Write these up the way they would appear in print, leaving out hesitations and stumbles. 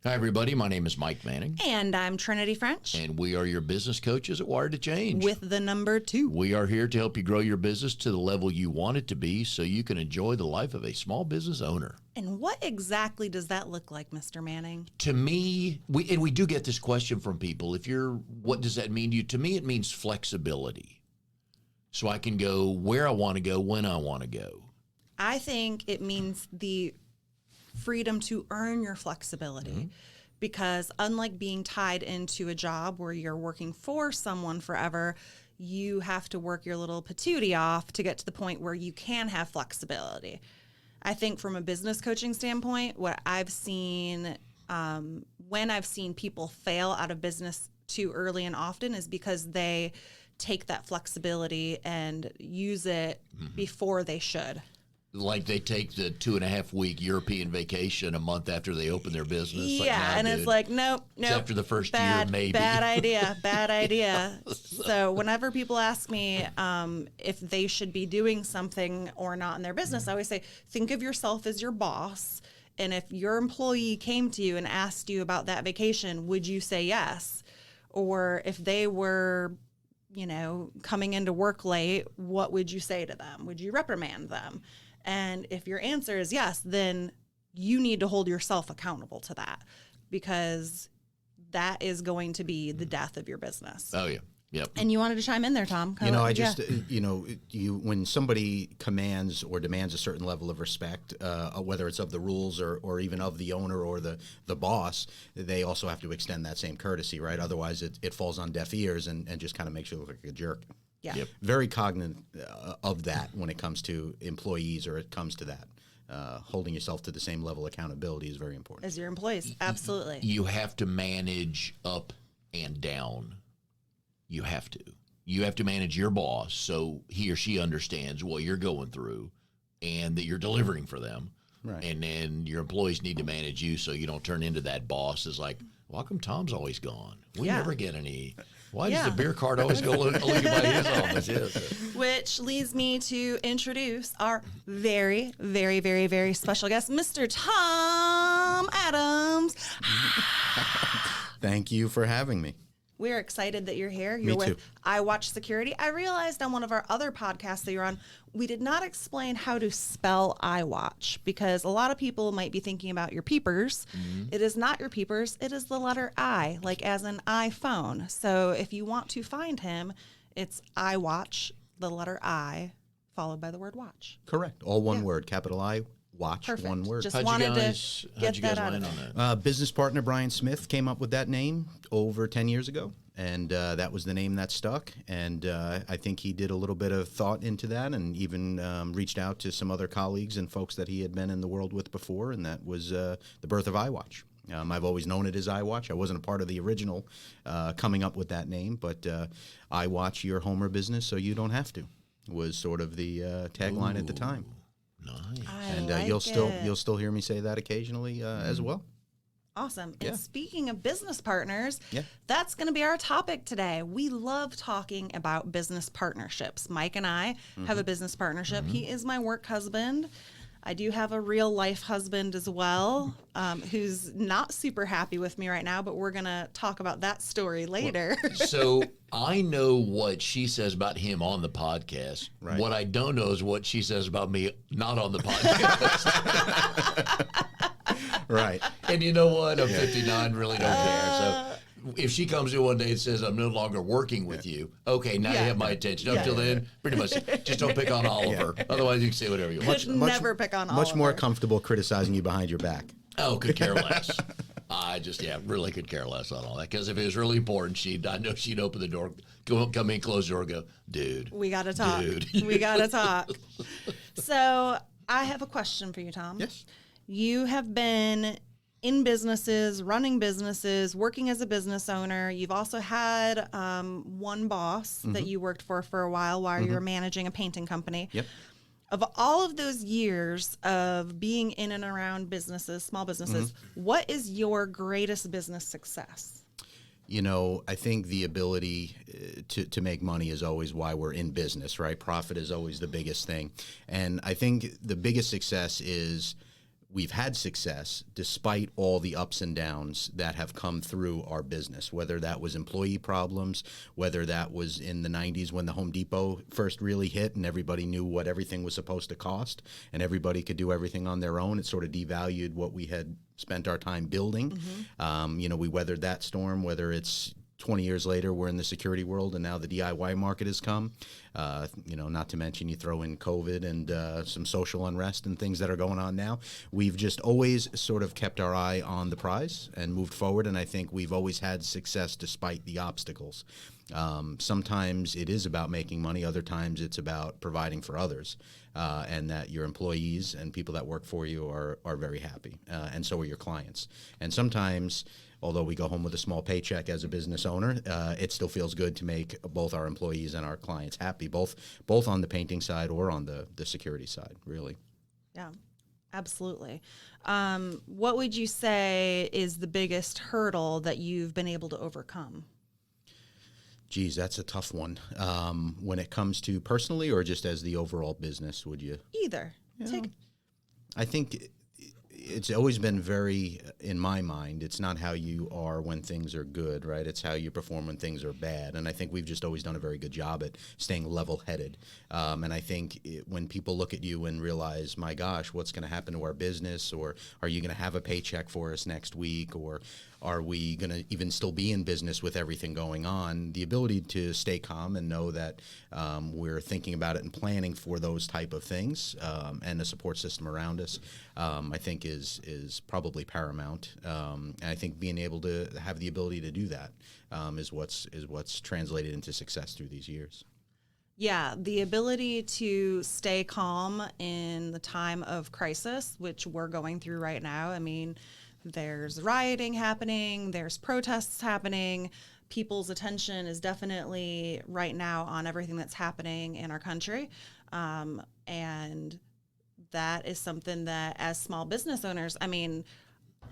Hi, everybody. My name is Mike Manning. And I'm Trinity French. And we are your business coaches at Wired to Change. With the number 2. We are here to help you grow your business to the level you want it to be so you can enjoy the life of a small business owner. And what exactly does that look like, Mr. Manning? To me, we do get this question from people. What does that mean to you? To me, it means flexibility. So I can go where I want to go, when I want to go. I think it means the freedom to earn your flexibility, because unlike being tied into a job where you're working for someone forever, you have to work your little patootie off to get to the point where you can have flexibility. I think from a business coaching standpoint, what I've seen when I've seen people fail out of business too early and often is because they take that flexibility and use it before they should. Like they take the 2.5-week European vacation a month after they open their business. Yeah, and it's like, nope. It's after the first year, maybe. Bad idea. So whenever people ask me if they should be doing something or not in their business, I always say, think of yourself as your boss. And if your employee came to you and asked you about that vacation, would you say yes? Or if they were, coming into work late, what would you say to them? Would you reprimand them? And if your answer is yes, then you need to hold yourself accountable to that, because that is going to be the death of your business. Oh, yeah. Yep. And you wanted to chime in there, Tom. When somebody commands or demands a certain level of respect, whether it's of the rules or even of the owner or the boss, they also have to extend that same courtesy, right? Otherwise, it falls on deaf ears and just kind of makes you look like a jerk. Yeah. Yep. Very cognizant of that when it comes to employees or it comes to that. Holding yourself to the same level of accountability is very important. As your employees, absolutely. You have to manage up and down. You have to. You have to manage your boss so he or she understands what you're going through and that you're delivering for them. Right. And then your employees need to manage you so you don't turn into that boss that's like, well, how come Tom's always gone? We never get any. Why does the beer cart always go only by his office? Yes. Which leads me to introduce our very, very, very, very special guest, Mr. Tom Adams. Thank you for having me. We're excited that you're here. You're with IWatch Security. I realized on one of our other podcasts that you're on, we did not explain how to spell IWatch, because a lot of people might be thinking about your peepers. It is not your peepers. It is the letter I, like as an iPhone. So if you want to find him, it's IWatch, the letter I, followed by the word watch. Correct. All one word, capital I. Watch, Perfect. one word. Just wanted to get that out of there. Business partner Brian Smith came up with that name over 10 years ago, and that was the name that stuck. And I think he did a little bit of thought into that and even reached out to some other colleagues and folks that he had been in the world with before, and that was the birth of IWatch. I've always known it as IWatch. I wasn't a part of the original coming up with that name, but IWatch your home or business so you don't have to was sort of the tagline at the time. Nice. And you'll still hear me say that occasionally as well. Awesome. And speaking of business partners, Yeah. that's going to be our topic today. We love talking about business partnerships. Mike and I have a business partnership. He is my work husband. I do have a real life husband as well, who's not super happy with me right now, but we're going to talk about that story later. So I know what she says about him on the podcast. Right. What I don't know is what she says about me not on the podcast. Right. And you know what? I'm 59, really don't care. So if she comes in one day and says, I'm no longer working with you, okay, now you have my attention. Up till then, pretty much, just don't pick on Oliver. Otherwise, you can say whatever you want. Never pick on Oliver. Much more comfortable criticizing you behind your back. Oh, could care less. I just, really could care less on all that. Because if it was really important, I know she'd open the door, come in, close the door, go, dude. We got to talk. Dude. We got to talk. So I have a question for you, Tom. Yes. You have been in businesses, running businesses, working as a business owner. You've also had one boss that you worked for a while you were managing a painting company. Yep. Of all of those years of being in and around businesses, small businesses, what is your greatest business success? You know, I think the ability to make money is always why we're in business, right? Profit is always the biggest thing. And I think the biggest success is we've had success despite all the ups and downs that have come through our business, whether that was employee problems, whether that was in the 90s when the Home Depot first really hit and everybody knew what everything was supposed to cost and everybody could do everything on their own. It sort of devalued what we had spent our time building. We weathered that storm, whether it's 20 years later, we're in the security world, and now the DIY market has come. Not to mention you throw in COVID and some social unrest and things that are going on now. We've just always sort of kept our eye on the prize and moved forward, and I think we've always had success despite the obstacles. Sometimes it is about making money. Other times it's about providing for others, and that your employees and people that work for you are very happy, and so are your clients. And sometimes, although we go home with a small paycheck as a business owner, it still feels good to make both our employees and our clients happy, both on the painting side or on the security side, really. Yeah, absolutely. What would you say is the biggest hurdle that you've been able to overcome? Geez, that's a tough one. When it comes to personally or just as the overall business, would you? Either. Yeah. I think it's always been very, in my mind, it's not how you are when things are good, right? It's how you perform when things are bad. And I think we've just always done a very good job at staying level-headed. And I think when people look at you and realize, my gosh, what's going to happen to our business? Or are you going to have a paycheck for us next week? Or are we going to even still be in business with everything going on? The ability to stay calm and know that we're thinking about it and planning for those type of things, and the support system around us, I think is probably paramount. And I think being able to have the ability to do that is what's translated into success through these years. Yeah, the ability to stay calm in the time of crisis, which we're going through right now. I mean, there's rioting happening, there's protests happening. People's attention is definitely right now on everything that's happening in our country. And that is something that as small business owners, I mean,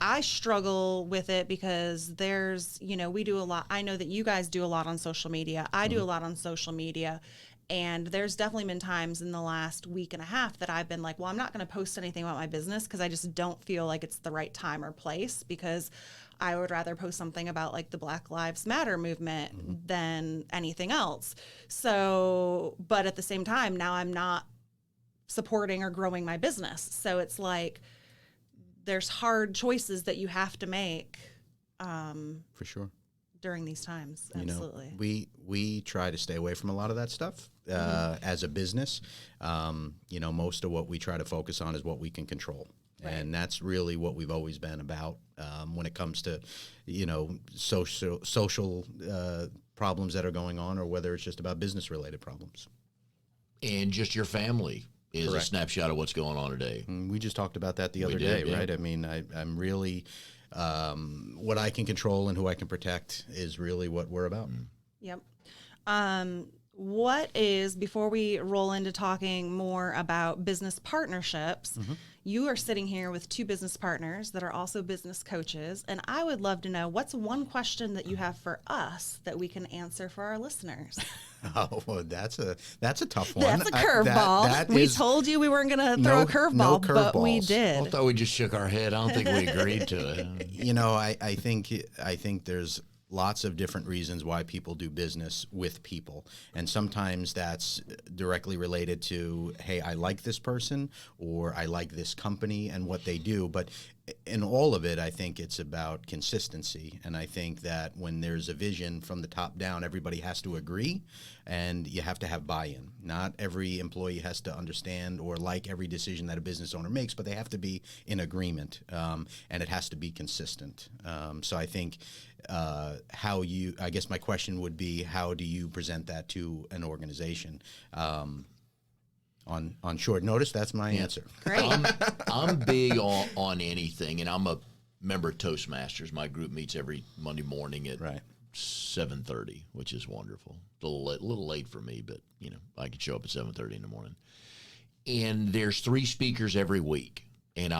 I struggle with it because we do a lot. I know that you guys do a lot on social media. I do a lot on social media. And there's definitely been times in the last week and a half that I've been like, well, I'm not going to post anything about my business because I just don't feel like it's the right time or place, because I would rather post something about like the Black Lives Matter movement than anything else. So, but at the same time, now I'm not supporting or growing my business. So it's like there's hard choices that you have to make. For sure. During these times. Absolutely. We try to stay away from a lot of that stuff as a business. Most of what we try to focus on is what we can control. Right. And that's really what we've always been about when it comes to, social problems that are going on, or whether it's just about business related problems. And just your family is Correct. A snapshot of what's going on today. We just talked about that the other day, yeah. right? I mean, I'm really, what I can control and who I can protect is really what we're about. Yep. Before we roll into talking more about business partnerships, you are sitting here with two business partners that are also business coaches, and I would love to know, what's one question that you have for us that we can answer for our listeners? Oh, well, that's a tough one. That's a curveball. We told you we weren't going to throw a curveball, but we did. I thought we just shook our head. I don't think we agreed to it. I think there's lots of different reasons why people do business with people. And sometimes that's directly related to, hey, I like this person, or I like this company and what they do. But in all of it, I think it's about consistency. And I think that when there's a vision from the top down, everybody has to agree, and you have to have buy-in. Not every employee has to understand or like every decision that a business owner makes, but they have to be in agreement, and it has to be consistent. So I think I guess my question would be, how do you present that to an organization? On short notice, that's my answer. Great. I'm big on anything, and I'm a member of Toastmasters. My group meets every Monday morning at 7:30, which is wonderful. It's a little late for me, but I can show up at 7:30 in the morning. And there's 3 speakers every week, and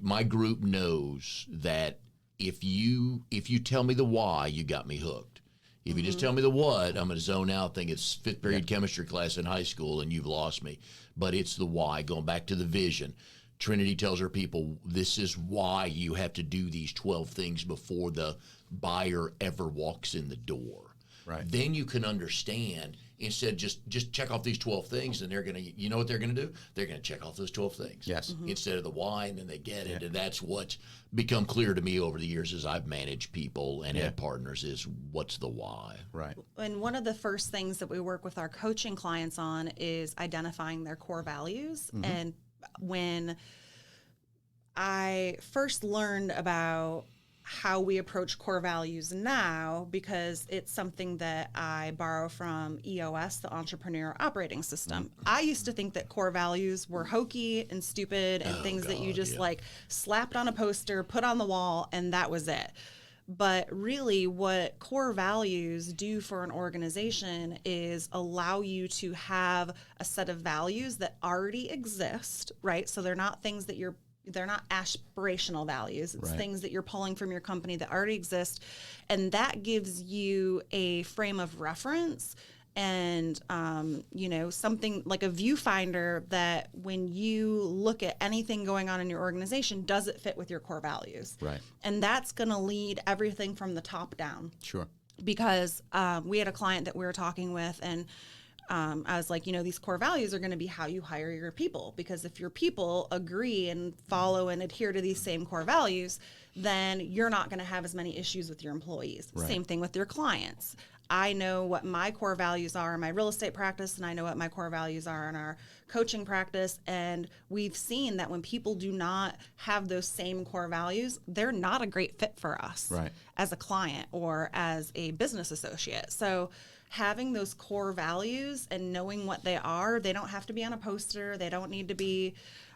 my group knows that if you tell me the why, you got me hooked. If you just tell me the what, I'm going to zone out, think it's 5th period chemistry class in high school, and you've lost me. But it's the why, going back to the vision. Trinity tells her people, this is why you have to do these 12 things before the buyer ever walks in the door. Right. Then you can understand, instead of just check off these 12 things, and they're going to, you know what they're going to do? They're going to check off those 12 things. Yes. Instead of the why, and then they get it. And that's what's become clear to me over the years as I've managed people and had partners is what's the why. Right. And one of the first things that we work with our coaching clients on is identifying their core values. And when I first learned about how we approach core values now, because it's something that I borrow from EOS, the Entrepreneur Operating System. I used to think that core values were hokey and stupid and things that you just like slapped on a poster, put on the wall, and that was it. But really what core values do for an organization is allow you to have a set of values that already exist, right? So they're not things that they're not aspirational values. It's things that you're pulling from your company that already exist. And that gives you a frame of reference and, something like a viewfinder that when you look at anything going on in your organization, does it fit with your core values? Right. And that's going to lead everything from the top down. Sure. Because we had a client that we were talking with, and I was like, these core values are going to be how you hire your people, because if your people agree and follow and adhere to these same core values, then you're not going to have as many issues with your employees. Right. Same thing with your clients. I know what my core values are in my real estate practice, and I know what my core values are in our coaching practice. And we've seen that when people do not have those same core values, they're not a great fit for us as a client or as a business associate. So having those core values and knowing what they are, they don't have to be on a poster. They don't need to be,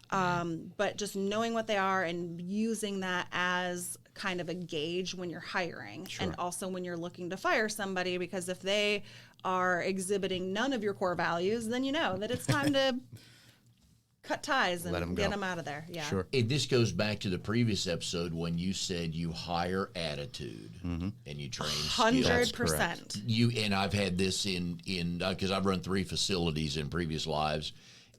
but just knowing what they are and using that as kind of a gauge when you're hiring and also when you're looking to fire somebody, because if they are exhibiting none of your core values, then you know that it's time to cut ties and get them out of there. Yeah. Sure. This goes back to the previous episode when you said you hire attitude and you train skills. 100%. And I've had this in because I've run 3 facilities in previous lives,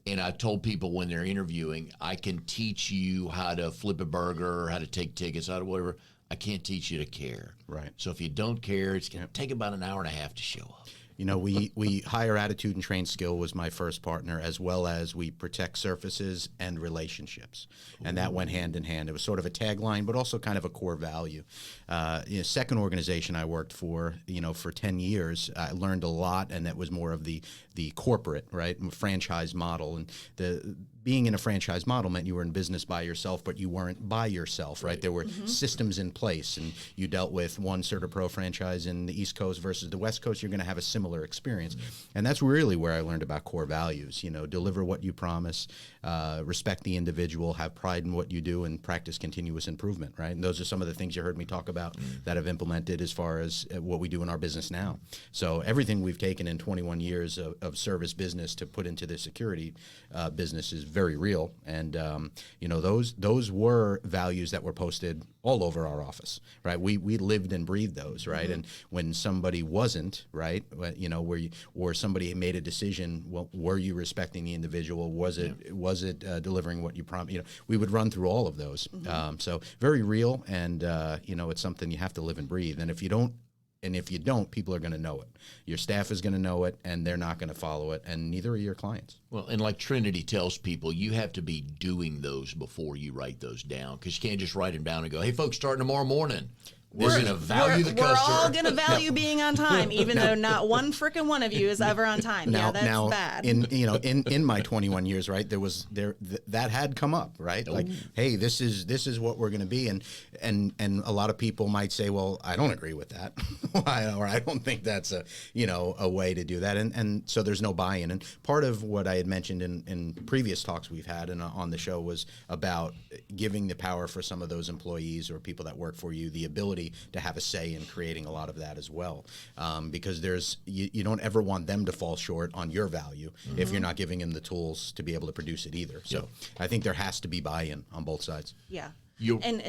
and I told people when they're interviewing, I can teach you how to flip a burger, how to take tickets, how to whatever. I can't teach you to care. Right. So if you don't care, it's going to take about an hour and a half to show up. We hire attitude and train skill was my first partner, as well as we protect surfaces and relationships. And that went hand in hand. It was sort of a tagline, but also kind of a core value. Second organization I worked for 10 years, I learned a lot, and that was more of the corporate, right, franchise model. And being in a franchise model meant you were in business by yourself, but you weren't by yourself, right? There were systems in place, and you dealt with one CertaPro franchise in the East Coast versus the West Coast. You're going to have a similar experience. And that's really where I learned about core values. Deliver what you promise, respect the individual, have pride in what you do, and practice continuous improvement, right? And those are some of the things you heard me talk about that I've implemented as far as what we do in our business now. So everything we've taken in 21 years of service business to put into the security business is very real. And, those were values that were posted all over our office, right? We lived and breathed those, right? And when somebody wasn't, right, or somebody made a decision, well, were you respecting the individual? Was it delivering what you promised? We would run through all of those. So very real, and it's something you have to live and breathe. And if you don't, people are going to know it. Your staff is going to know it, and they're not going to follow it, and neither are your clients. Well, and like Trinity tells people, you have to be doing those before you write those down, because you can't just write them down and go, hey, folks, starting tomorrow morning, we're going to value the customer. We're all going to value being on time, even though not one frickin' one of you is ever on time. That's bad. In my 21 years, right, that had come up, right? Like, hey, this is what we're going to be, and a lot of people might say, well, I don't agree with that, or I don't think that's a way to do that, and so there's no buy-in. And part of what I had mentioned in previous talks we've had and on the show was about giving the power for some of those employees or people that work for you, the ability to have a say in creating a lot of that as well, because you don't ever want them to fall short on your value if you're not giving them the tools to be able to produce it either. So I think there has to be buy-in on both sides. Yeah, and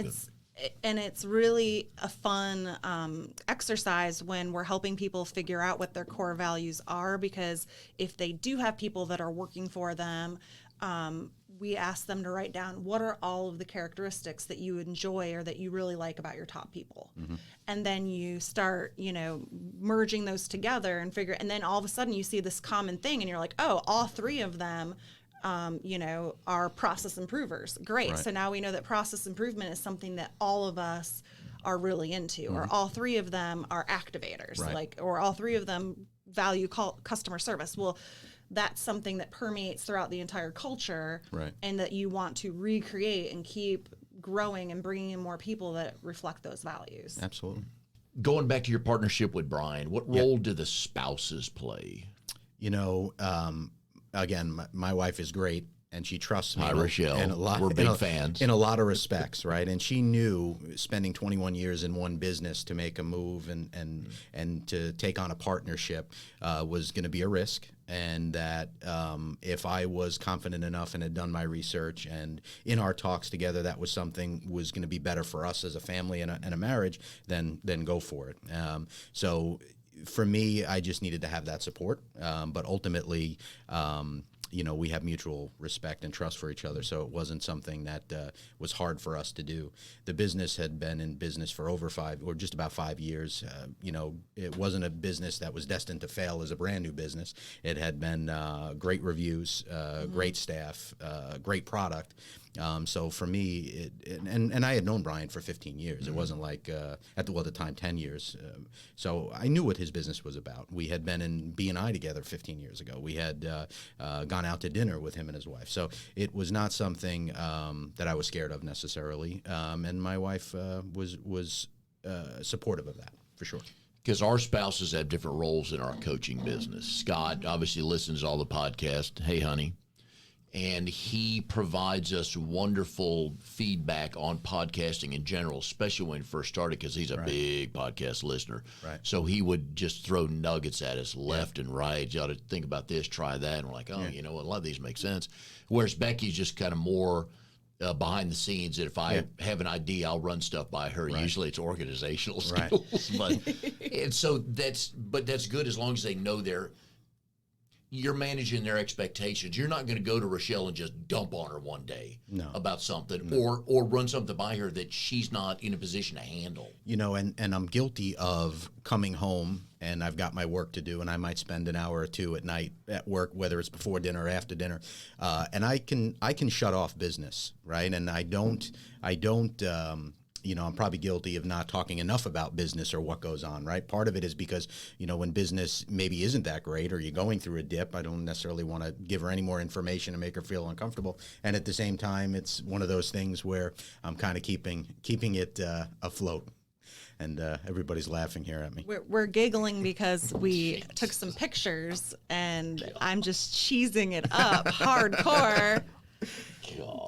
it's really a fun exercise when we're helping people figure out what their core values are, because if they do have people that are working for them, we ask them to write down what are all of the characteristics that you enjoy or that you really like about your top people. And then you start, merging those together and then all of a sudden you see this common thing and you're like, oh, all three of them, are process improvers. Great. Right. So now we know that process improvement is something that all of us are really into, or all three of them are activators, Right. or all three of them value customer service. Well, that's something that permeates throughout the entire culture, Right. and that you want to recreate and keep growing and bringing in more people that reflect those values. Absolutely. Going back to your partnership with Brian, what role do the spouses play? Again, my wife is great, and she trusts me. Hi, Rochelle. We're big fans. In a lot of respects, right? And she knew spending 21 years in one business to make a move and to take on a partnership was going to be a risk. And that if I was confident enough and had done my research and in our talks together, that was something was going to be better for us as a family and a marriage, then go for it. So for me, I just needed to have that support. But ultimately, we have mutual respect and trust for each other. So it wasn't something that was hard for us to do. The business had been in business for over just about 5 years. It wasn't a business that was destined to fail as a brand new business. It had been great reviews, great staff, great product. So for me, and I had known Brian for 15 years. It wasn't like, at the time, 10 years. So I knew what his business was about. We had been in B&I together 15 years ago. We had gone out to dinner with him and his wife. So it was not something that I was scared of necessarily. And my wife was supportive of that, for sure. Because our spouses have different roles in our coaching business. Scott obviously listens to all the podcasts. Hey, honey. And he provides us wonderful feedback on podcasting in general, especially when he first started, because he's a big podcast listener. Right. So he would just throw nuggets at us left and right. You ought to think about this, try that. And we're like, a lot of these make sense. Whereas Becky's just kind of more behind the scenes. That if I have an idea, I'll run stuff by her. Right. Usually it's organizational skills. But that's good as long as they know you're managing their expectations. You're not going to go to Rochelle and just dump on her one day about something or run something by her that she's not in a position to handle. And I'm guilty of coming home and I've got my work to do and I might spend an hour or two at night at work, whether it's before dinner or after dinner. And I can shut off business, right? And I don't I'm probably guilty of not talking enough about business or what goes on, right? Part of it is because, when business maybe isn't that great or you're going through a dip, I don't necessarily want to give her any more information and make her feel uncomfortable. And at the same time, it's one of those things where I'm kind of keeping it afloat. And everybody's laughing here at me. We're giggling because we took some pictures and I'm just cheesing it up hardcore.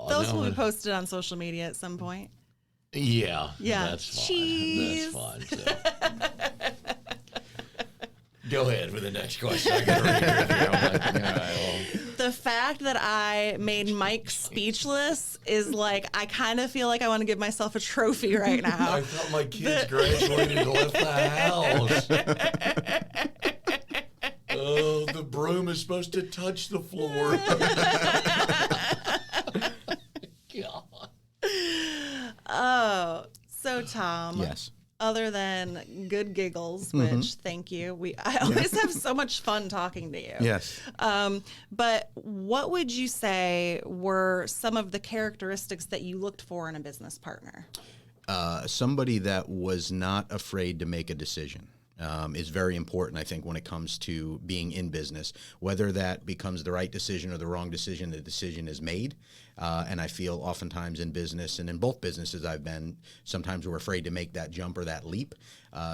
Those will be posted on social media at some point. Yeah, that's fine. Cheese. That's fine. So. Go ahead with the next question. I got to read here. The fact that I made Mike speechless is like, I kind of feel like I want to give myself a trophy right now. I thought my kids graduated and left the house. Oh, the broom is supposed to touch the floor. God. Oh, so Tom. Yes. Other than good giggles, which thank you. I always have so much fun talking to you. Yes. But what would you say were some of the characteristics that you looked for in a business partner? Somebody that was not afraid to make a decision. Is very important, I think, when it comes to being in business. Whether that becomes the right decision or the wrong decision, the decision is made. And I feel oftentimes in business, and in both businesses I've been, sometimes we're afraid to make that jump or that leap.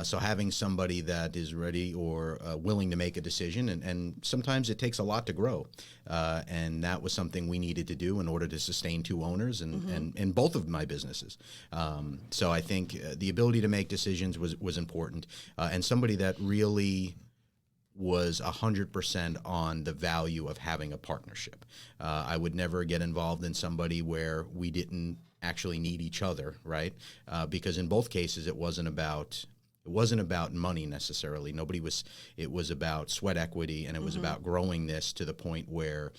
So having somebody that is ready or willing to make a decision, and sometimes it takes a lot to grow. And that was something we needed to do in order to sustain two owners and in both of my businesses. So I think the ability to make decisions was important. And somebody that really was 100% on the value of having a partnership. I would never get involved in somebody where we didn't actually need each other, right? Because in both cases, it wasn't about It wasn't about money necessarily. It was about sweat equity, and it was about growing this to the point where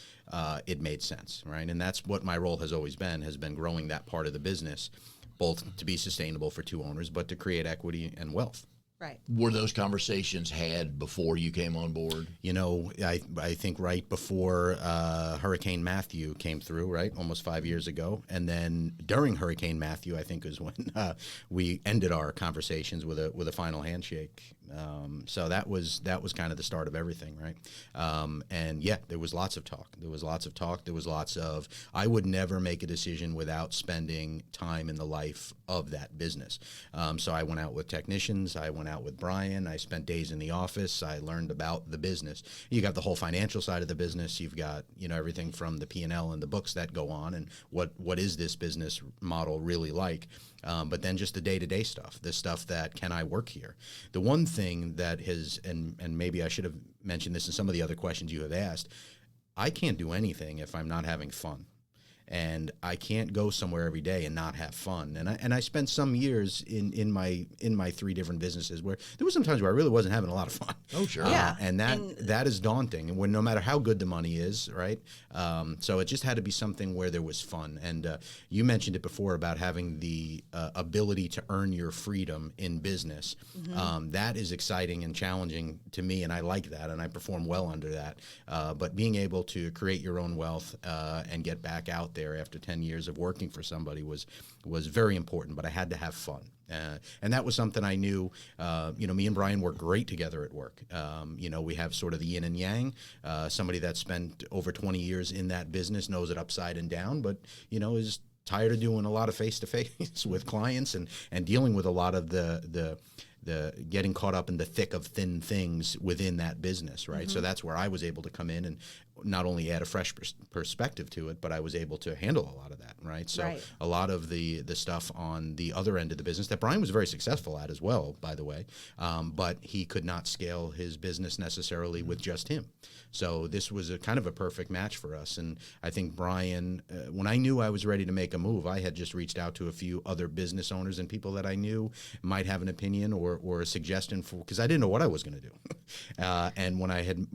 it made sense, right? And that's what my role has always been growing that part of the business, both to be sustainable for two owners, but to create equity and wealth. Right. Were those conversations had before you came on board? You know, I think right before Hurricane Matthew came through, right, almost 5 years ago, and then during Hurricane Matthew, I think is when we ended our conversations with a final handshake. So that was kind of the start of everything, right? And yeah, there was lots of talk. There was lots of, I would never make a decision without spending time in the life of that business. So I went out with technicians. I went out with Brian. I spent days in the office. I learned about the business. You got the whole financial side of the business. You've got, you know, everything from the P&L and the books that go on, and what is this business model really like? But then just the day-to-day stuff, the stuff that, can I work here? The one thing that has, and maybe I should have mentioned this in some of the other questions you have asked, I can't do anything if I'm not having fun. And I can't go somewhere every day and not have fun. And I spent some years in my 3 different businesses where there was some times where I really wasn't having a lot of fun. Oh, sure. Yeah. And that is daunting. And when no matter how good the money is, right? So it just had to be something where there was fun. And you mentioned it before about having the ability to earn your freedom in business. That is exciting and challenging to me, and I like that, and I perform well under that. But being able to create your own wealth and get back out there after 10 years of working for somebody was very important, but I had to have fun. And that was something I knew, me and Brian work great together at work. We have sort of the yin and yang. Somebody that spent over 20 years in that business knows it upside and down, but, is tired of doing a lot of face-to-face with clients and dealing with a lot of the getting caught up in the thick of thin things within that business, right? So that's where I was able to come in and not only add a fresh perspective to it, but I was able to handle a lot of that, right? So a lot of the stuff on the other end of the business that Brian was very successful at as well, by the way, but he could not scale his business necessarily with just him. So this was a kind of a perfect match for us. And I think Brian, when I knew I was ready to make a move, I had just reached out to a few other business owners and people that I knew might have an opinion or a suggestion for, because I didn't know what I was going to do. And when I had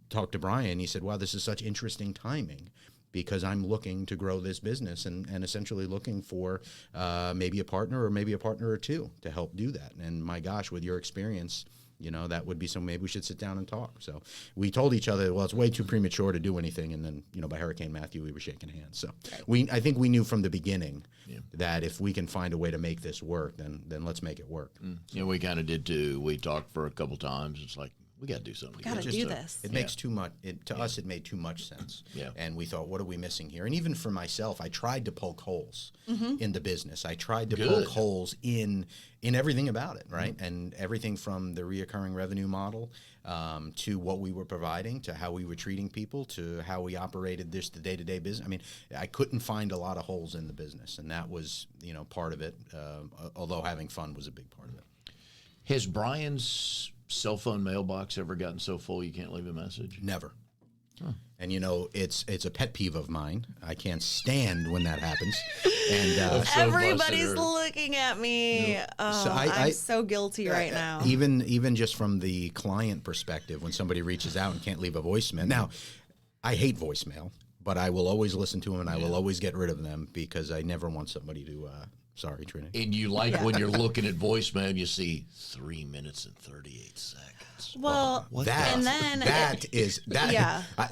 talked to Brian, he said, wow, this is such interesting timing, because I'm looking to grow this business and essentially looking for maybe a partner or maybe a partner or two to help do that. And my gosh, with your experience, that would be something, maybe we should sit down and talk. So we told each other, well, it's way too premature to do anything. And then, by Hurricane Matthew, we were shaking hands. So I think we knew from the beginning that if we can find a way to make this work, then let's make it work. We kind of did too. We talked for a couple times. It's like, we got to do something. We got to do this. It makes too much. To us, it made too much sense. Yeah. And we thought, what are we missing here? And even for myself, I tried to poke holes in the business. I tried to poke holes in everything about it, right? And everything from the reoccurring revenue model to what we were providing, to how we were treating people, to how we operated the day-to-day business. I mean, I couldn't find a lot of holes in the business, and that was, part of it, although having fun was a big part of it. Has Brian's cell phone mailbox ever gotten so full you can't leave a message? Never. And it's a pet peeve of mine. I can't stand when that happens. And everybody's looking at me. Oh, I'm so guilty right now. Even just from the client perspective, when somebody reaches out and can't leave a voicemail. Now, I hate voicemail, but I will always listen to them and I will always get rid of them because I never want somebody to. Sorry, Trinity. And you like when you're looking at voicemail and you see 3 minutes and 38 seconds. Well,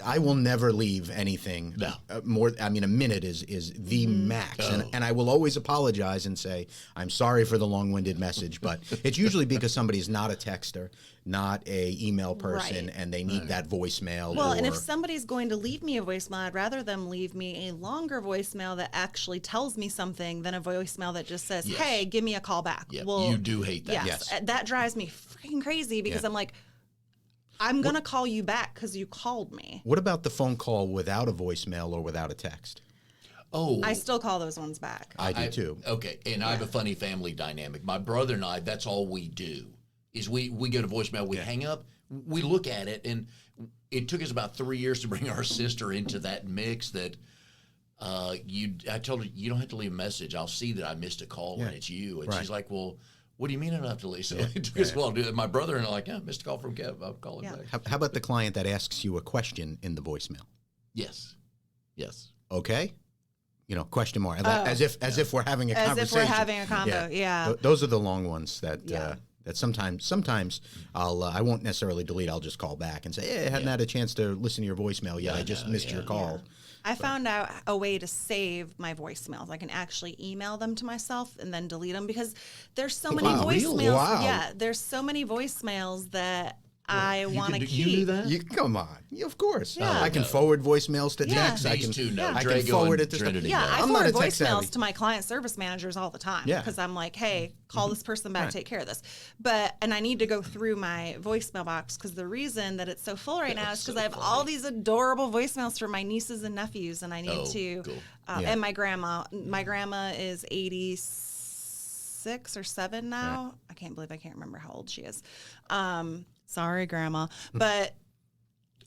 I will never leave anything more. I mean, a minute is the max. And I will always apologize and say, I'm sorry for the long-winded message, but it's usually because somebody's not a texter, not a email person, and they need that voicemail. Well, and if somebody's going to leave me a voicemail, I'd rather them leave me a longer voicemail that actually tells me something than a voicemail that just says, hey, give me a call back. Yep. Well, you do hate that. Yes. That drives me freaking crazy because I'm like, I'm going to call you back because you called me. What about the phone call without a voicemail or without a text? Oh, I still call those ones back. I do too. Okay, and I have a funny family dynamic. My brother and I, that's all we do. Is we go to voicemail, we hang up, we look at it, and it took us about 3 years to bring our sister into that mix that I told her, you don't have to leave a message. I'll see that I missed a call and it's you. And she's like, well, What do you mean I don't have to leave? So it took us a while to do that. My brother and I like, missed a call from Kev. I'll call him back. How about the client that asks you a question in the voicemail? Yes. Okay. Question mark. As if we're having a conversation. As if we're having a combo, yeah. Those are the long ones that that sometimes I won't necessarily delete. I'll just call back and say, hey, I hadn't had a chance to listen to your voicemail yet. I just missed your call. I found out a way to save my voicemails. I can actually email them to myself and then delete them because there's so many voicemails. Really? Wow. Yeah, there's so many voicemails that I want to keep. You knew that? Come on. Of course. Yeah. I can forward voicemails to text. I These two know. I Drago can forward and it to Trinity. Yeah, I I'm forward not a tech savvy. voicemails to my client service managers all the time because I'm like, hey, call this person back, take care of this. And I need to go through my voicemail box because the reason that it's so full right now is because I have all these adorable voicemails from my nieces and nephews, and I need to, and my grandma. My grandma is 86 or 7 now. I can't believe I can't remember how old she is. Sorry, Grandma, but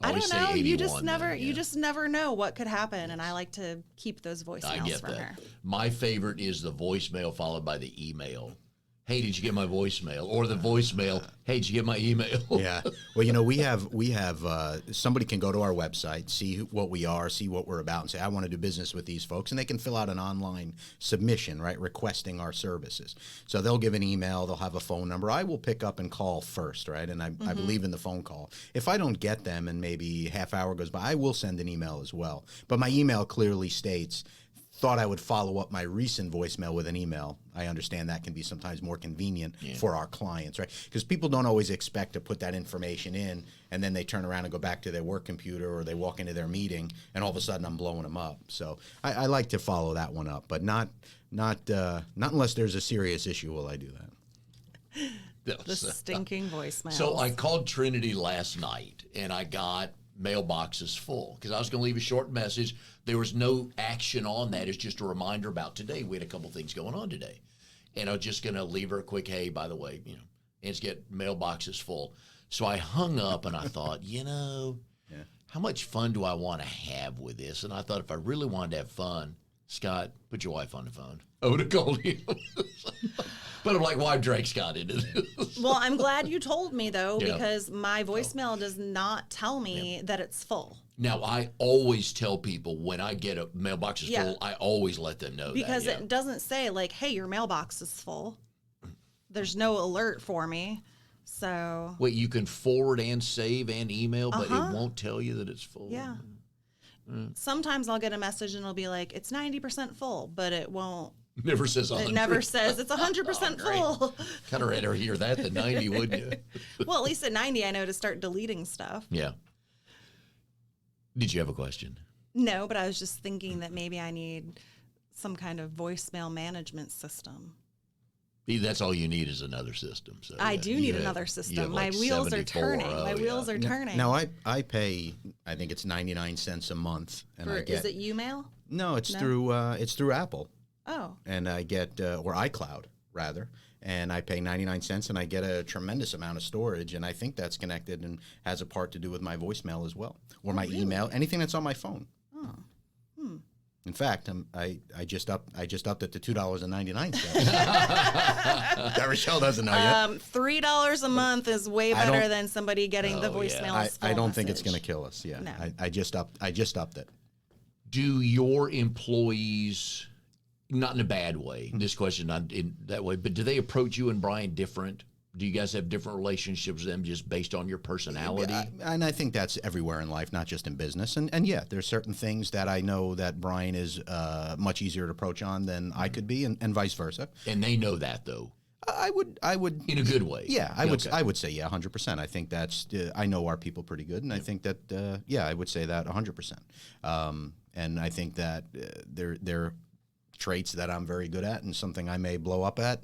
I don't know. You just never know what could happen, and I like to keep those voicemails from her. My favorite is the voicemail followed by the email. Hey, did you get my voicemail? Or the voicemail, hey, did you get my email? Yeah. Well, we have somebody can go to our website, see what we are, see what we're about, and say, I want to do business with these folks. And they can fill out an online submission, right, requesting our services. So they'll give an email. They'll have a phone number. I will pick up and call first, right? And I believe in the phone call. If I don't get them and maybe half hour goes by, I will send an email as well. But my email clearly states, thought I would follow up my recent voicemail with an email. I understand that can be sometimes more convenient for our clients, right? Because people don't always expect to put that information in and then they turn around and go back to their work computer or they walk into their meeting and all of a sudden I'm blowing them up. So I like to follow that one up, but not unless there's a serious issue will I do that. The stinking voicemail. So I called Trinity last night and I got mailboxes full because I was going to leave a short message. There was no action on that. It's just a reminder about today. We had a couple things going on today. And I was just going to leave her a quick, hey, by the way, and it's get mailboxes full. So I hung up and I thought, how much fun do I want to have with this? And I thought if I really wanted to have fun, Scott, put your wife on the phone. I would have called you. But I'm like, why Drake Scott into this? Well, I'm glad you told me, though, because my voicemail does not tell me that it's full. Now, I always tell people when I get a mailbox is full, I always let them know because it doesn't say, like, hey, your mailbox is full. There's no alert for me. So. Wait, you can forward and save and email, but it won't tell you that it's full? Yeah. Sometimes I'll get a message and it'll be like, it's 90% full, but it won't. Never says 100. It never says it's 100% full. Kind of rather hear that than 90, wouldn't you? Well, at least at 90, I know to start deleting stuff. Yeah. Did you have a question? No, but I was just thinking that maybe I need some kind of voicemail management system. That's all you need is another system. So I do need another system. My wheels are turning. My wheels are turning. Now I pay. I think it's 99 cents a month, and I get. Is it YouMail? No, it's through Apple. Oh. And I get or iCloud rather, and I pay 99 cents, and I get a tremendous amount of storage, and I think that's connected and has a part to do with my voicemail as well, or my email, anything that's on my phone. Oh. In fact, I just upped it to $2.99. That Rochelle doesn't know yet. $3 a month is way better than somebody getting the voicemails. I don't think it's going to kill us. Yeah, no. I just upped it. Do your employees, not in a bad way, this question not in that way, but do they approach you and Brian different? Do you guys have different relationships with them just based on your personality? And I think that's everywhere in life, not just in business. And yeah, there's certain things that I know that Brian is much easier to approach on than I could be, and vice versa. And they know that, though. I would in a good way. Yeah, I would say 100%. I think that's I know our people pretty good, and I think that I would say that 100%. And I think that they're traits that I'm very good at and something I may blow up at,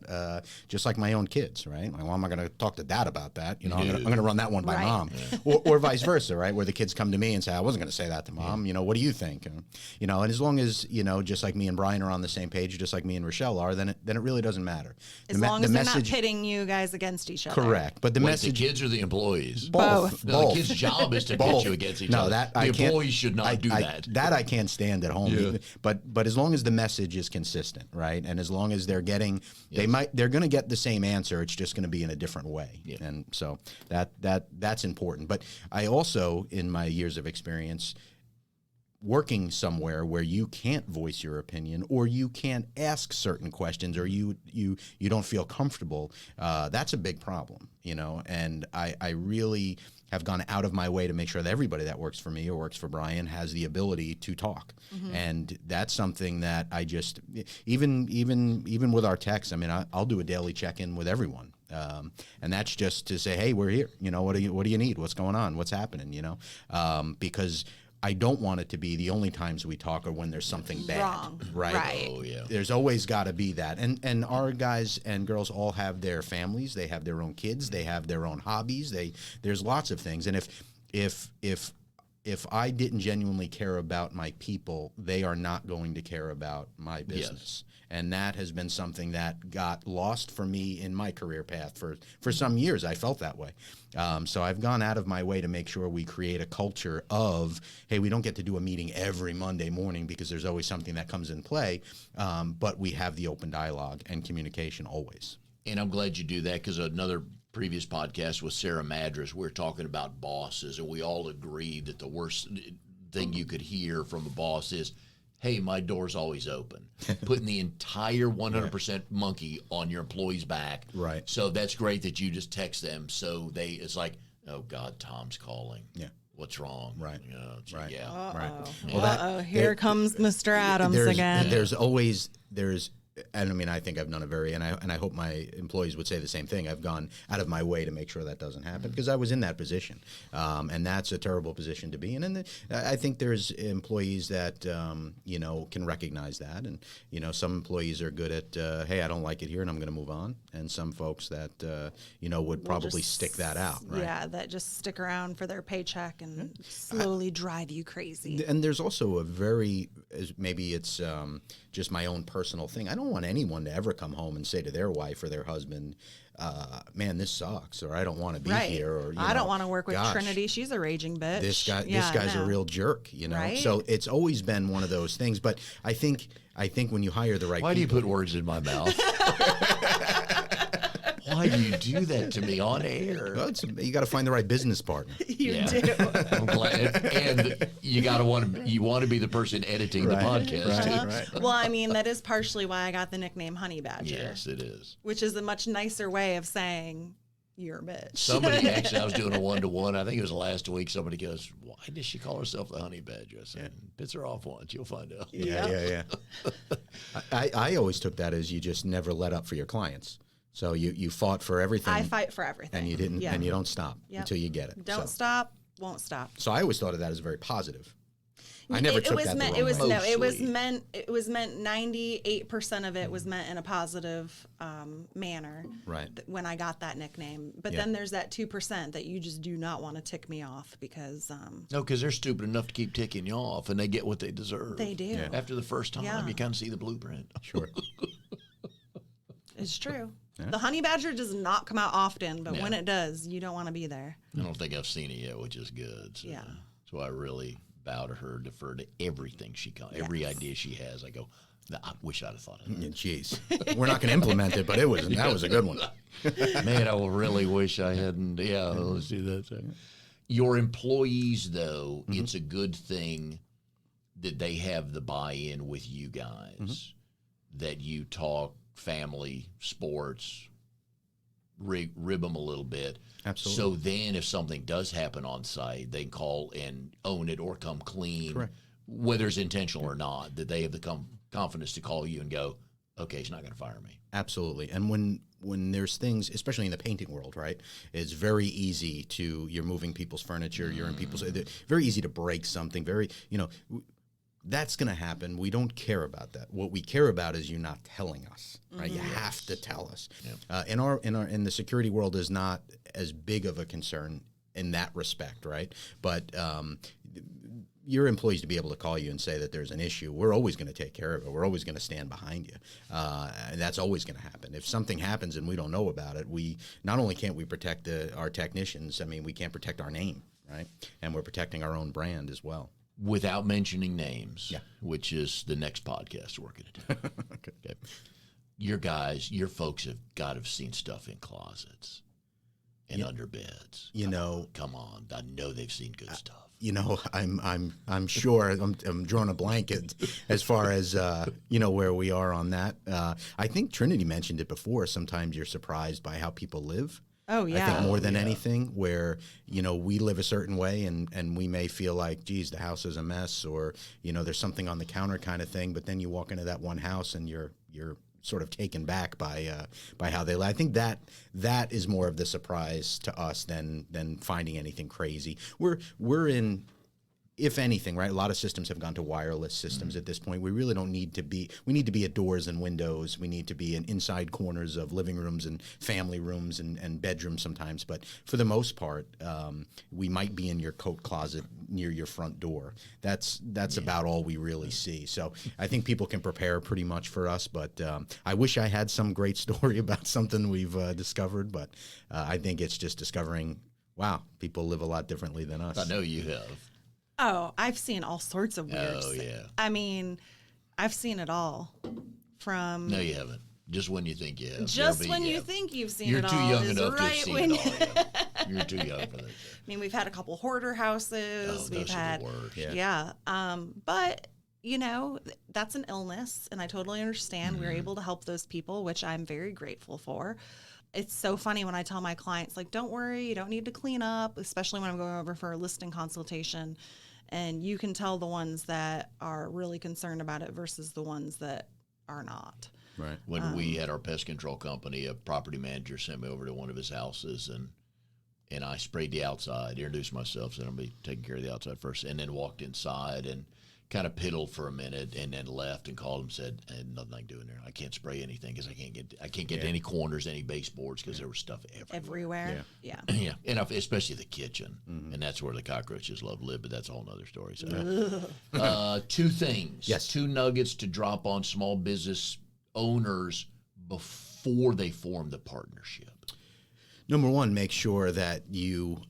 just like my own kids, right? Well, I'm not going to talk to dad about that. I'm going to run that one by mom, or vice versa, right? Where the kids come to me and say, I wasn't going to say that to mom. What do you think? And as long as, just like me and Brian are on the same page, just like me and Rochelle are, then it really doesn't matter. As long as they're not pitting you guys against each other. Correct. But the message. The kids or the employees? Both. No, the kids' job is to pit you against each other. The employees should not do that. That I can't stand at home. Yeah. But as long as the message is is consistent, right? And as long as they're getting, they're going to get the same answer. It's just going to be in a different way. Yeah. And so that's important. But I also, in my years of experience, working somewhere where you can't voice your opinion or you can't ask certain questions or you don't feel comfortable, that's a big problem, you know. And I really have gone out of my way to make sure that everybody that works for me or works for BuyIn has the ability to talk. And that's something that I just, even with our techs, I mean, I'll do a daily check-in with everyone. And that's just to say, hey, we're here. You know, what do you need? What's going on? What's happening? You know, because I don't want it to be the only times we talk or when there's something bad. Wrong. Right? Oh, yeah. There's always got to be that. And our guys and girls all have their families. They have their own kids. They have their own hobbies. There's lots of things. And if I didn't genuinely care about my people, they are not going to care about my business. Yes. And that has been something that got lost for me in my career path. For some years, I felt that way. So I've gone out of my way to make sure we create a culture of, hey, we don't get to do a meeting every Monday morning because there's always something that comes in play, but we have the open dialogue and communication always. And I'm glad you do that, because another previous podcast with Sarah Madras, we're talking about bosses, and we all agreed that the worst thing you could hear from a boss is, hey, my door's always open. Putting the entire 100% monkey on your employee's back. Right. So that's great that you just text them. So it's like, oh God, Tom's calling. Yeah. What's wrong? Right. Right. Yeah. Uh-oh. Right. Well, here comes Mr. Adams again. There's and I mean, I think I've done and I hope my employees would say the same thing. I've gone out of my way to make sure that doesn't happen, because I was in that position. And that's a terrible position to be in. And I think there's employees that, can recognize that. And, some employees are good at, hey, I don't like it here and I'm going to move on. And some folks that, would probably stick that out. Right? Yeah, that just stick around for their paycheck and slowly drive you crazy. And there's also maybe it's just my own personal thing. I don't want anyone to ever come home and say to their wife or their husband, man, this sucks, or I don't want to be here, or I don't want to work with Trinity. She's a raging bitch. This guy's a real jerk, Right? So it's always been one of those things. But I think when you hire the right people. Why do you put words in my mouth? Why do you do that to me on air? Well, you got to find the right business partner. You do. I'm glad. And you want to be the person editing the podcast too. Right. Well, I mean, that is partially why I got the nickname Honey Badger. Yes, it is. Which is a much nicer way of saying you're a bitch. Somebody actually, I was doing a 1-to-1. I think it was last week. Somebody goes, "Why does she call herself the Honey Badger?" I said, "Piss her off once, you'll find out." Yeah. I always took that as you just never let up for your clients. So you fought for everything. I fight for everything. And you didn't, and you don't stop until you get it. Don't stop, won't stop. So I always thought of that as very positive. I never took that the wrong way. It was meant 98% of it was meant in a positive manner. Right. When I got that nickname. But then there's that 2% that you just do not want to tick me off because no, because they're stupid enough to keep ticking you off, and they get what they deserve. They do. Yeah. After the first time, you kind of see the blueprint. Sure. It's true. Yeah. The honey badger does not come out often, but when it does, you don't want to be there. I don't think I've seen it yet, which is good. So, so I really bow to her, defer to everything she comes, every idea she has. I go, I wish I'd have thought of that. Jeez, we're not going to implement it, but that was a good one. Man, I will really wish I hadn't. Yeah, let's do that. So. Your employees, though, it's a good thing that they have the buy-in with you guys, that you talk family, sports, rib them a little bit. Absolutely. So then if something does happen on site, they can call and own it or come clean, correct, whether it's intentional or not, that they have the confidence to call you and go, okay, he's not going to fire me. Absolutely. And when there's things, especially in the painting world, right, it's very easy you're moving people's furniture, you're in people's, very easy to break something, that's going to happen. We don't care about that. What we care about is you not telling us, right? You have to tell us. Yeah. In the security world is not as big of a concern in that respect, right? But your employees to be able to call you and say that there's an issue, we're always going to take care of it. We're always going to stand behind you. And that's always going to happen. If something happens and we don't know about it, we not only can't we protect our technicians, I mean, we can't protect our name, right? And we're protecting our own brand as well. without mentioning names, Yeah. which is the next podcast we're going to do. Okay. Your folks have got to have seen stuff in closets and under beds. Come on. I know they've seen good stuff. I'm sure I'm drawing a blanket as far as where we are on that. I think Trinity mentioned it before. Sometimes you're surprised by how people live. Oh, yeah. I think more than anything, where we live a certain way and we may feel like, geez, the house is a mess, or there's something on the counter kind of thing. But then you walk into that one house and you're sort of taken back by how they live. I think that is more of the surprise to us than finding anything crazy. We're in, if anything, right? A lot of systems have gone to wireless systems at this point. We really don't need to be. We need to be at doors and windows. We need to be in inside corners of living rooms and family rooms and bedrooms sometimes. But for the most part, we might be in your coat closet near your front door. That's about all we really see. So I think people can prepare pretty much for us. But I wish I had some great story about something we've discovered. But I think it's just discovering, wow, people live a lot differently than us. I know you have. Oh, I've seen all sorts of weird Oh, stuff. yeah. I mean, I've seen it all. No, you haven't. Just when you think you have. Just when you think you've seen You're it all. too young is enough to have right seen when it all. Yeah. You're too young for that. I mean, we've had a couple hoarder houses. Oh, We've those are had, the worst. yeah. But that's an illness, and I totally understand. We're able to help those people, which I'm very grateful for. It's so funny when I tell my clients, like, don't worry, you don't need to clean up, especially when I'm going over for a listing consultation. And you can tell the ones that are really concerned about it versus the ones that are not. Right. When we had our pest control company, a property manager sent me over to one of his houses, and I sprayed the outside, introduced myself, said I'm going to be taking care of the outside first, and then walked inside and kind of piddled for a minute, and then left and called him, said, I had nothing I can do in there. I can't spray anything because I can't get to any corners, any baseboards, because there was stuff everywhere. Yeah. Yeah, and especially the kitchen, and that's where the cockroaches love to live. But that's a whole nother story. So, two things, two nuggets to drop on small business owners before they form the partnership. Number one, make sure that you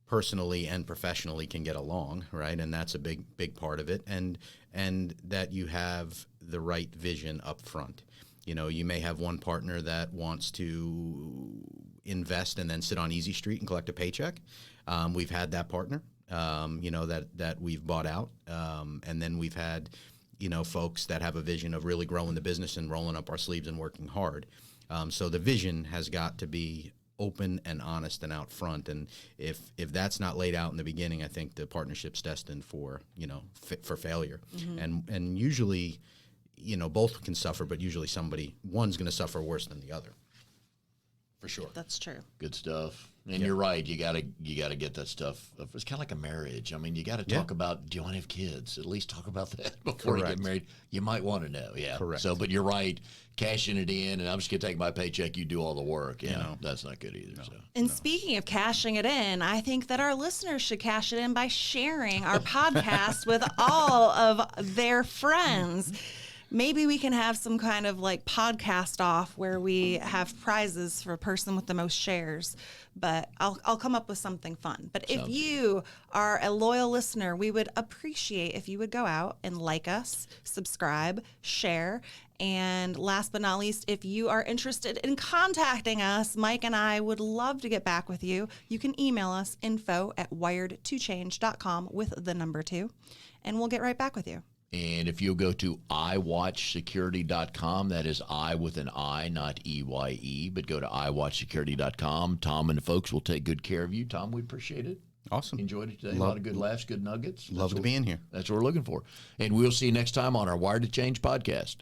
personally and professionally can get along, right? And that's a big part of it. And that you have the right vision up front. You may have one partner that wants to invest and then sit on Easy Street and collect a paycheck. We've had that partner, that we've bought out. And then we've had, folks that have a vision of really growing the business and rolling up our sleeves and working hard. So the vision has got to be open and honest and out front. And if that's not laid out in the beginning, I think the partnership's destined for, for failure. And usually, both can suffer, but usually one's going to suffer worse than the other. For sure. That's true. Good stuff. And you're right. You gotta get that stuff. It's kind of like a marriage. I mean, you got to talk about, do you want to have kids? At least talk about that before you get married. You might want to know. Yeah. Correct. So, but you're right. Cashing it in, and I'm just gonna take my paycheck. You do all the work. Yeah, that's not good either. No. So. And speaking of cashing it in, I think that our listeners should cash it in by sharing our podcast with all of their friends. Maybe we can have some kind of like podcast off where we have prizes for a person with the most shares. But I'll come up with something fun. But if you are a loyal listener, we would appreciate if you would go out and like us, subscribe, share. And last but not least, if you are interested in contacting us, Mike and I would love to get back with you. You can email us info@wiredtochange.com with the number 2, and we'll get right back with you. And if you'll go to IWatchSecurity.com, that is I with an I, not EYE, but go to IWatchSecurity.com. Tom and the folks will take good care of you. Tom, we appreciate it. Awesome. Enjoyed it today. A lot of good laughs, good nuggets. Love to be in here. That's what we're looking for. And we'll see you next time on our Wired to Change podcast.